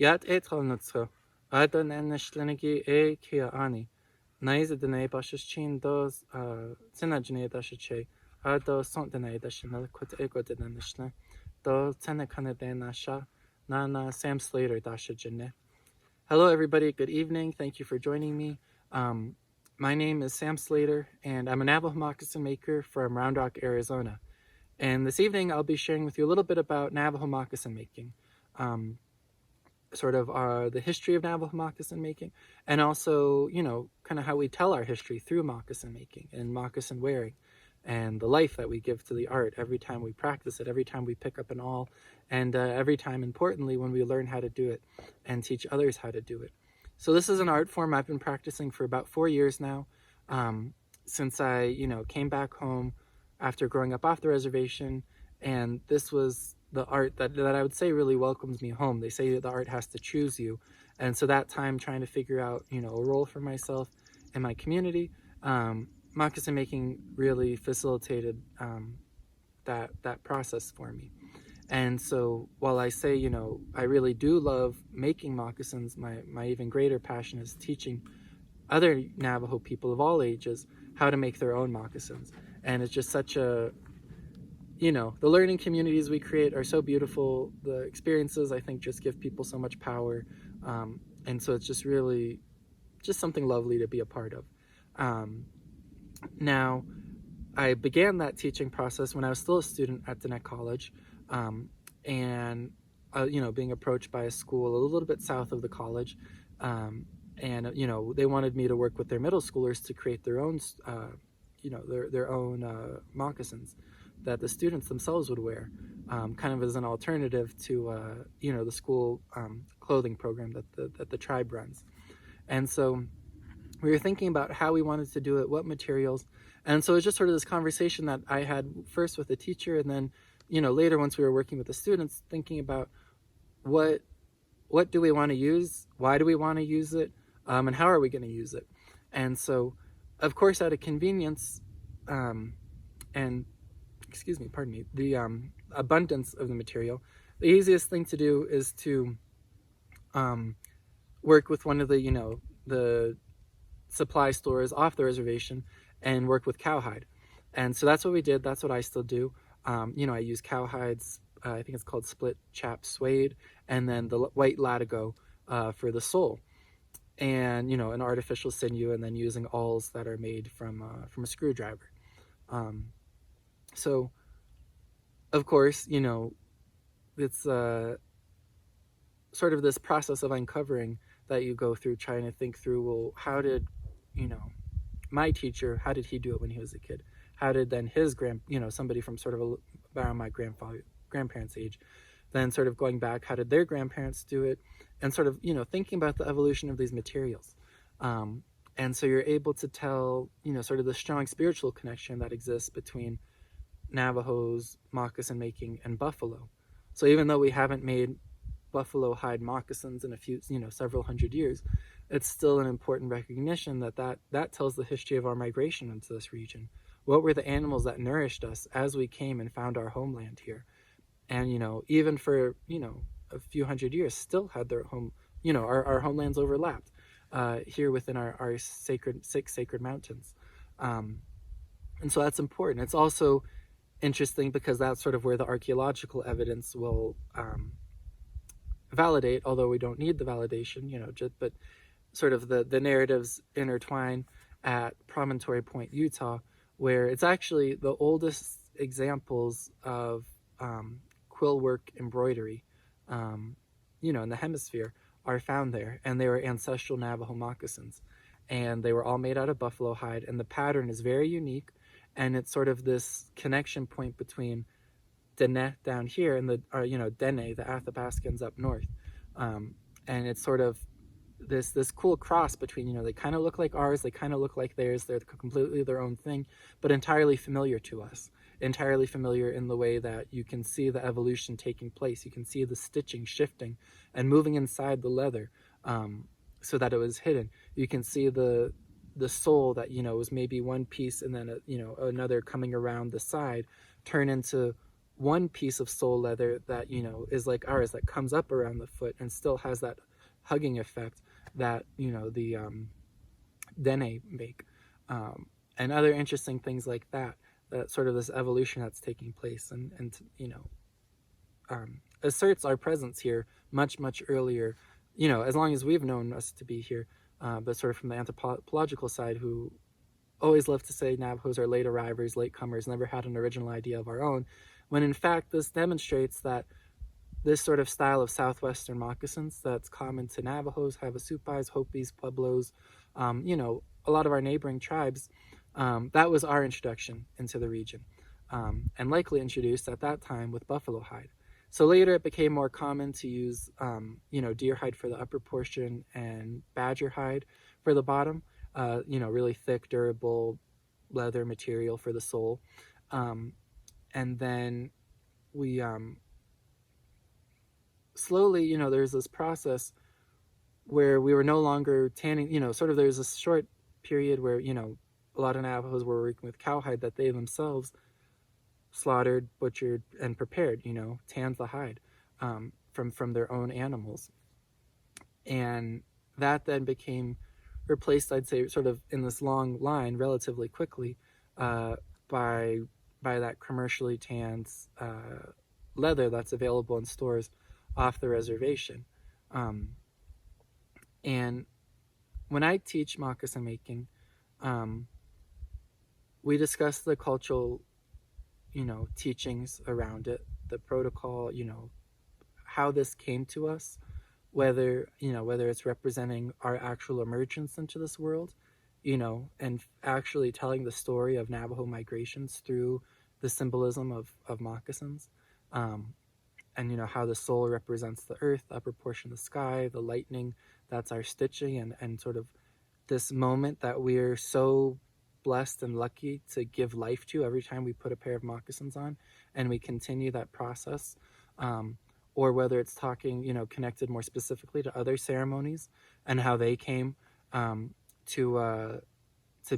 Yat etralnutso, adon enishlenigi e kia ani. Naiz Diné bashes chin dos Sinajne dashe ado sont Diné dashina kut ego dinishne do tenekane de nasha nana Sam Slater dasha jine. Hello everybody, good evening. Thank you for joining me. My name is Sam Slater and I'm a Navajo moccasin maker from Round Rock, Arizona. And this evening I'll be sharing with you a little bit about Navajo moccasin making. Sort of the history of Navajo moccasin making, and also, kind of how we tell our history through moccasin making and moccasin wearing, and the life that we give to the art every time we practice it, every time we pick up an awl, and every time, importantly, when we learn how to do it and teach others how to do it. So this is an art form I've been practicing for about 4 years now, since I, came back home after growing up off the reservation, and this was the art that I would say really welcomes me home. They say that the art has to choose you. And so that time trying to figure out, a role for myself and my community, moccasin making really facilitated that process for me. And so while I say, I really do love making moccasins, my even greater passion is teaching other Navajo people of all ages how to make their own moccasins. And it's just such a the learning communities we create are so beautiful. The experiences, I think, just give people so much power. And so it's just really just something lovely to be a part of. Now, I began that teaching process when I was still a student at Diné College, and being approached by a school a little bit south of the college, and they wanted me to work with their middle schoolers to create their own, their own moccasins that the students themselves would wear, kind of as an alternative to the school clothing program that the tribe runs. And so we were thinking about how we wanted to do it, what materials, and so it was just sort of this conversation that I had first with the teacher, and then later once we were working with the students, thinking about what do we want to use, why do we want to use it, and how are we going to use it. And so, of course, out of convenience, and the abundance of the material, the easiest thing to do is to work with one of the supply stores off the reservation and work with cowhide. And so that's what we did. That's what I still do. I use cowhides. I think it's called split chap suede, and then the white latigo for the sole, and an artificial sinew, and then using awls that are made from a screwdriver. So, of course, it's sort of this process of uncovering that you go through, trying to think through, well, how did, my teacher, how did he do it when he was a kid? How did then his somebody from sort of around my grandparents' age, then sort of going back, how did their grandparents do it? And sort of, thinking about the evolution of these materials. And so you're able to tell, sort of the strong spiritual connection that exists between Navajos, moccasin making, and buffalo. So even though we haven't made buffalo hide moccasins in a few, several hundred years, it's still an important recognition that tells the history of our migration into this region. What were the animals that nourished us as we came and found our homeland here? And, even for, a few hundred years, still had their home, our homelands overlapped here within our six sacred mountains. And so that's important. It's also interesting because that's sort of where the archaeological evidence will validate, although we don't need the validation, but sort of the narratives intertwine at Promontory Point, Utah, where it's actually the oldest examples of quill work embroidery, in the hemisphere are found there, and they were ancestral Navajo moccasins, and they were all made out of buffalo hide, and the pattern is very unique. And it's sort of this connection point between Diné down here and the Diné, the Athabascans up north, and it's sort of this cool cross between they kind of look like ours, they kind of look like theirs, they're completely their own thing, but entirely familiar to us, entirely familiar in the way that you can see the evolution taking place, you can see the stitching shifting and moving inside the leather, so that it was hidden. You can see the sole that was maybe one piece and then another coming around the side turn into one piece of sole leather that, is like ours, that comes up around the foot and still has that hugging effect that, the Diné make, and other interesting things like that. That sort of this evolution that's taking place, and asserts our presence here much, much earlier, as long as we've known us to be here, but sort of from the anthropological side, who always love to say Navajos are late arrivers, late comers, never had an original idea of our own, when in fact this demonstrates that this sort of style of southwestern moccasins that's common to Navajos, Havasupais, Hopis, Pueblos, a lot of our neighboring tribes, that was our introduction into the region, and likely introduced at that time with buffalo hide. So later it became more common to use, deer hide for the upper portion and badger hide for the bottom, really thick, durable leather material for the sole. And then we slowly, there's this process where we were no longer tanning, sort of there's a short period where, a lot of Navajos were working with cowhide that they themselves slaughtered, butchered, and prepared, tanned the hide from their own animals. And that then became replaced, I'd say, sort of in this long line relatively quickly, by that commercially tanned leather that's available in stores off the reservation. And when I teach moccasin making, we discuss the cultural, teachings around it, the protocol, how this came to us, whether it's representing our actual emergence into this world, and actually telling the story of Navajo migrations through the symbolism of moccasins, and how the soul represents the earth, the upper portion of the sky, the lightning, that's our stitching, and sort of this moment that we're so blessed and lucky to give life to every time we put a pair of moccasins on, and we continue that process. Or whether it's talking, connected more specifically to other ceremonies and how they came to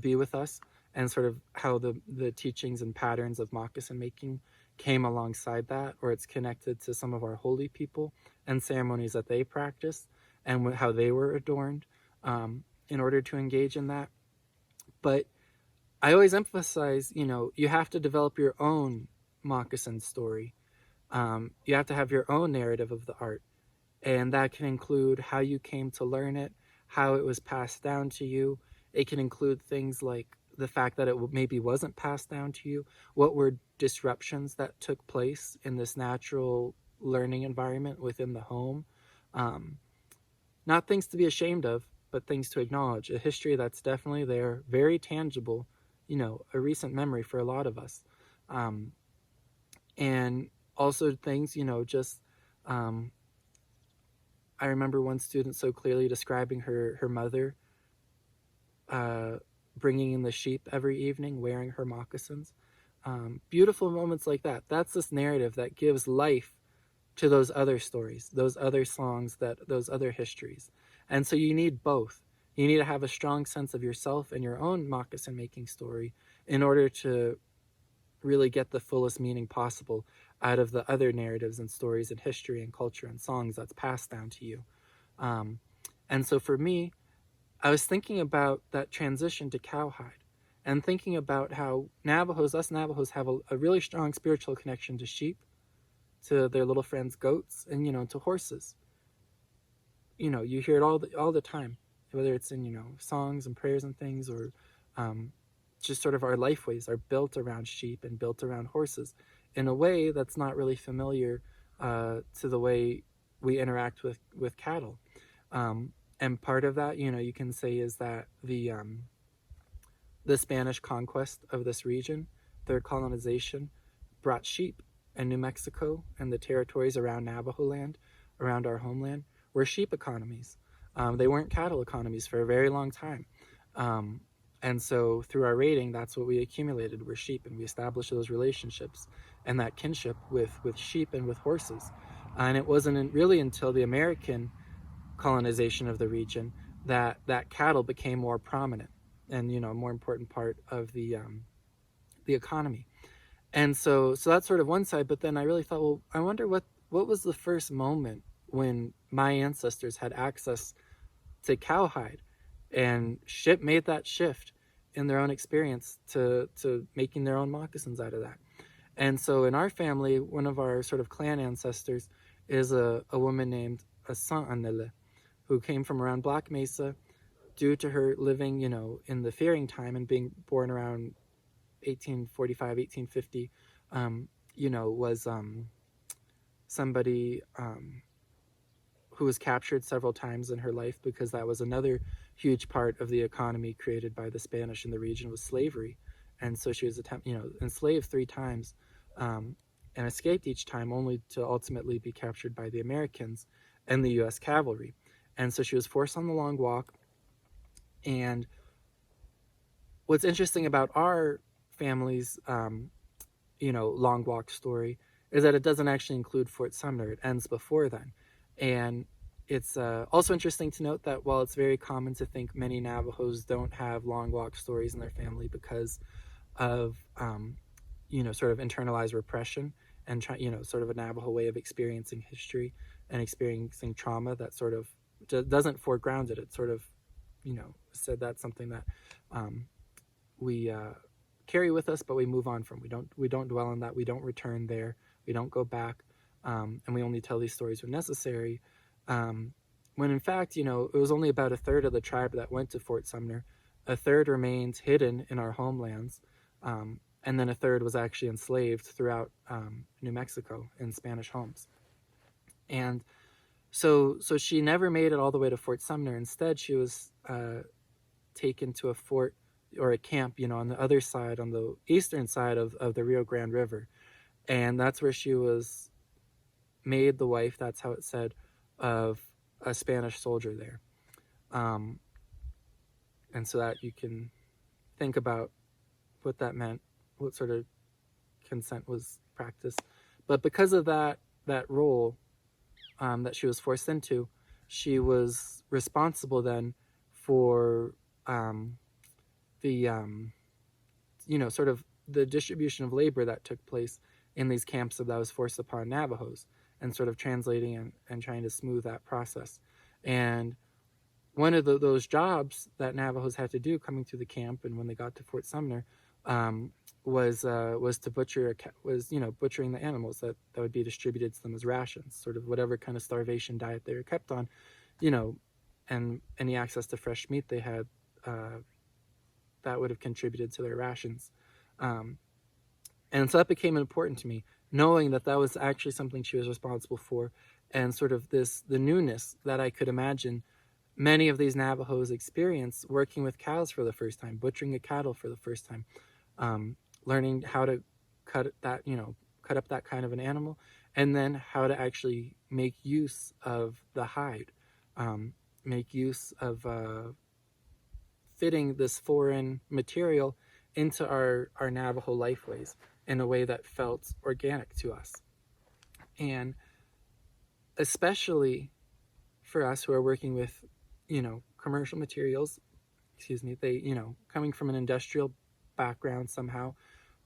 be with us, and sort of how the teachings and patterns of moccasin making came alongside that, or it's connected to some of our holy people and ceremonies that they practiced and how they were adorned in order to engage in that. But I always emphasize, you have to develop your own moccasin story. You have to have your own narrative of the art, and that can include how you came to learn it, how it was passed down to you. It can include things like the fact that it maybe wasn't passed down to you. What were disruptions that took place in this natural learning environment within the home? Not things to be ashamed of, but things to acknowledge. A history that's definitely there, very tangible, a recent memory for a lot of us. And also things, just, I remember one student so clearly describing her mother bringing in the sheep every evening, wearing her moccasins. Beautiful moments like that. That's this narrative that gives life to those other stories, those other songs, those other histories. And so you need both. You need to have a strong sense of yourself and your own moccasin making story in order to really get the fullest meaning possible out of the other narratives and stories and history and culture and songs that's passed down to you. And so for me, I was thinking about that transition to cowhide, and thinking about how us Navajos have a really strong spiritual connection to sheep, to their little friends goats, and to horses. You hear it all the time, whether it's in songs and prayers and things, or just sort of our lifeways are built around sheep and built around horses in a way that's not really familiar to the way we interact with cattle. And part of that, you can say, is that the Spanish conquest of this region, their colonization, brought sheep, and New Mexico and the territories around Navajo land, around our homeland, were sheep economies. They weren't cattle economies for a very long time. And so through our raiding, that's what we accumulated, were sheep, and we established those relationships and that kinship with sheep and with horses. And it wasn't really until the American colonization of the region that cattle became more prominent and a more important part of the economy. And so that's sort of one side. But then I really thought, well, I wonder what was the first moment when my ancestors had access to cowhide and made that shift in their own experience to making their own moccasins out of that. And so in our family, one of our sort of clan ancestors is a woman named Assan Anele, who came from around Black Mesa due to her living, in the fearing time and being born around 1845, 1850, was somebody who was captured several times in her life, because that was another huge part of the economy created by the Spanish in the region, was slavery. And so she was enslaved 3 times, and escaped each time, only to ultimately be captured by the Americans and the U.S. cavalry. And so she was forced on the long walk. And what's interesting about our family's long walk story is that it doesn't actually include Fort Sumner. It ends before then. And it's also interesting to note that while it's very common to think many Navajos don't have long walk stories in their family because of sort of internalized repression and sort of a Navajo way of experiencing history and experiencing trauma that sort of doesn't foreground it. It sort of said that's something that we carry with us, but we move on from. We don't dwell on that. We don't return there. We don't go back, and we only tell these stories when necessary. When in fact, it was only about a third of the tribe that went to Fort Sumner. A third remained hidden in our homelands, and then a third was actually enslaved throughout New Mexico in Spanish homes. And so she never made it all the way to Fort Sumner. Instead, she was taken to a fort or a camp, on the other side, on the eastern side of the Rio Grande River. And that's where she was made the wife, that's how it said, of a Spanish soldier there. And so that you can think about what that meant, what sort of consent was practiced. But because of that role that she was forced into, she was responsible then for the sort of the distribution of labor that took place in these camps that was forced upon Navajos, and sort of translating and trying to smooth that process. And one of those jobs that Navajos had to do coming to the camp and when they got to Fort Sumner was to butchering the animals that would be distributed to them as rations, sort of whatever kind of starvation diet they were kept on, and any access to fresh meat they had, that would have contributed to their rations. And so that became important to me, knowing that was actually something she was responsible for, and sort of the newness that I could imagine many of these Navajos experience working with cows for the first time, butchering a cattle for the first time, learning how to cut up that kind of an animal, and then how to actually make use of the hide, make use of fitting this foreign material into our Navajo lifeways in a way that felt organic to us. And especially for us who are working with, commercial materials, they, coming from an industrial background somehow,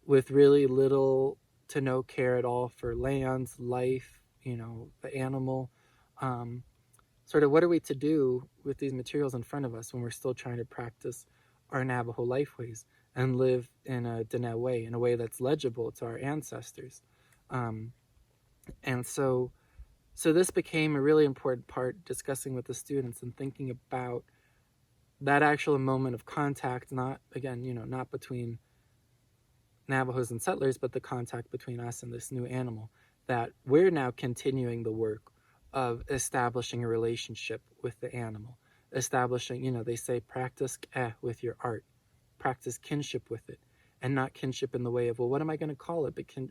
with really little to no care at all for land, life, the animal, sort of what are we to do with these materials in front of us when we're still trying to practice our Navajo lifeways and live in a Diné way, in a way that's legible to our ancestors. And so this became a really important part, discussing with the students and thinking about that actual moment of contact, not between Navajos and settlers, but the contact between us and this new animal, that we're now continuing the work of establishing a relationship with the animal, establishing, they say, practice with your art, practice kinship with it, and not kinship in the way of, well, what am I going to call it? But kind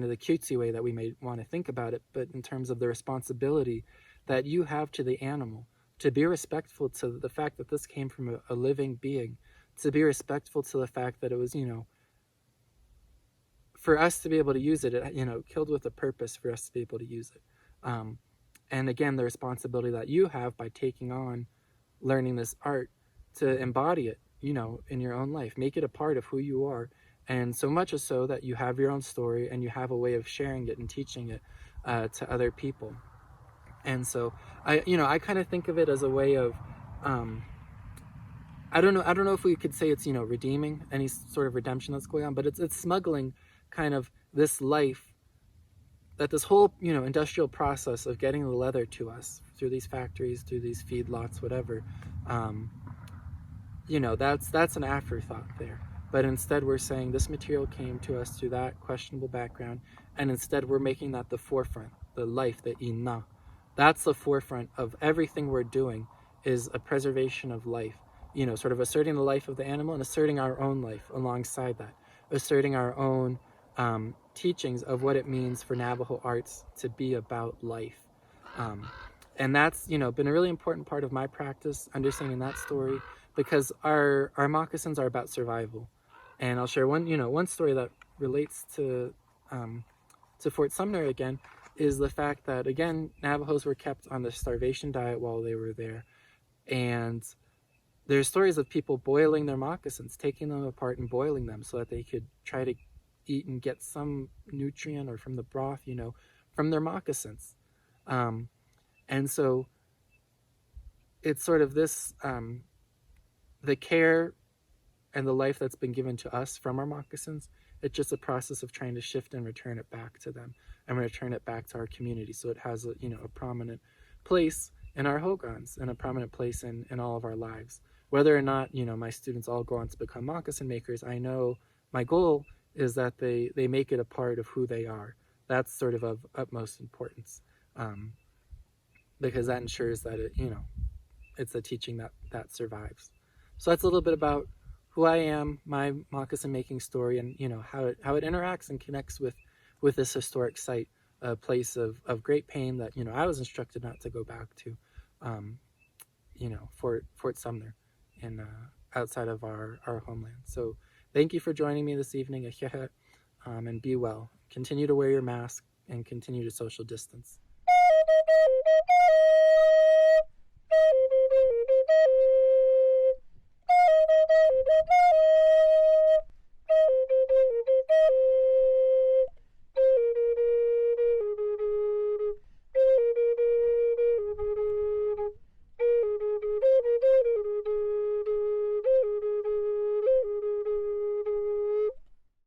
of the cutesy way that we may want to think about it, but in terms of the responsibility that you have to the animal, to be respectful to the fact that this came from a living being, to be respectful to the fact that it was, for us to be able to use it, killed with a purpose for us to be able to use it. And again, the responsibility that you have by taking on learning this art to embody it, in your own life, make it a part of who you are, And so much is so that you have your own story and you have a way of sharing it and teaching it to other people. And so I kind of think of it as a way of, I don't know if we could say it's, redeeming, any sort of redemption that's going on, but it's smuggling kind of this life, that this whole, industrial process of getting the leather to us through these factories, through these feedlots, whatever, that's an afterthought there. But instead we're saying this material came to us through that questionable background, and instead we're making that the forefront, the life, the ina. That's the forefront of everything we're doing, is a preservation of life. Sort of asserting the life of the animal and asserting our own life alongside that, asserting our own teachings of what it means for Navajo arts to be about life. And that's, been a really important part of my practice, understanding that story, because our moccasins are about survival. And I'll share one story that relates to Fort Sumner again, is the fact that, again, Navajos were kept on the starvation diet while they were there. And there's stories of people boiling their moccasins, taking them apart and boiling them so that they could try to eat and get some nutrient or from the broth, from their moccasins. And so it's sort of this, the care and the life that's been given to us from our moccasins, it's just a process of trying to shift and return it back to them and return it back to our community. So it has a prominent place in our hogans and a prominent place in all of our lives. Whether or not, my students all go on to become moccasin makers, I know my goal is that they make it a part of who they are. That's sort of utmost importance, because that ensures that it's a teaching that survives. So that's a little bit about who I am, my moccasin making story, and how it interacts and connects with this historic site, a place of great pain that I was instructed not to go back to, Fort Sumner, in outside of our homeland. So thank you for joining me this evening, and be well. Continue to wear your mask and continue to social distance.